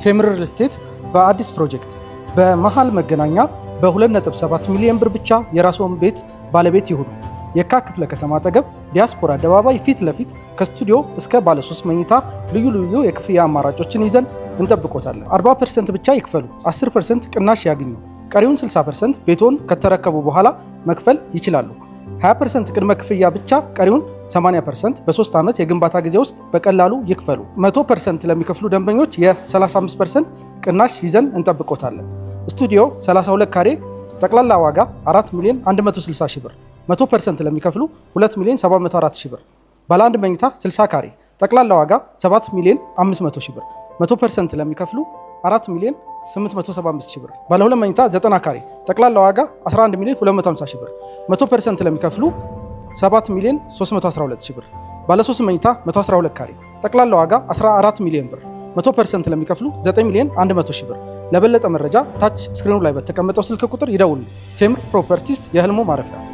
ቴምር ሪል ስቴት በአዲስ ፕሮጀክት በመሃል መገናኛ በ2.7 ሚሊዮን ብር ብቻ የራስዎን ቤት ባለቤት ይሁኑ። የካ ክፍለ ከተማ አጠገብ ዲያስፖራ አደባባይ ፊት ለፊት ከስቱዲዮ እስከ ባለ 3 መኝታ ልዩ የክፍያ አማራጮችን ይዘን እንጠብቆታለን። 40% ብቻ ይክፈሉ፣ 10% ቅናሽ ያግኙ። ቀሪውን 60% ቤቶን ከተረከቡ በኋላ መክፈል ይችላሉ። 20% ቅድመ ክፍያ ብቻ ቀሪውን 80% በ3 ዓመት የግንባታ ጊዜ ውስጥ በቀላሉ ይክፈሉ። 100% ለሚከፍሉ ደንበኞች የ35% ቅናሽ ይዘን እንጠብቆታለን። ስቱዲዮ 32 ካሬ ጠቅላላ ዋጋ 4 ሚሊዮን 160 ሺህ ብር፣ 100% ለሚከፍሉ 2 ሚሊዮን 704 ሺህ ብር። ባለ 1 መኝታ 60 ካሬ ጠቅላላ ዋጋ 7 ሚሊዮን 500 ሺህ ብር፣ 100% ለሚከፍሉ 4 ሚሊዮን 875 ሺህ ብር። ባለ 2 መኝታ 90 ካሬ ጠቅላላ ዋጋ 11 ሚሊዮን 250 ሺህ ብር፣ 100% ለሚከፍሉ 7 ሚሊዮን 312 ሺህ ብር። ባለ 3 መኝታ 112 ካሬ ጠቅላላ ዋጋ 14 ሚሊዮን ብር፣ 100% ለሚከፍሉ 9 ሚሊዮን 100 ሺህ ብር። ለበለጠ መረጃ ታች ስክሪኑ ላይ በተቀመጠው ስልክ ቁጥር ይደውሉ። ቴምር ፕሮፐርቲስ የህልሞ ማረፊያ።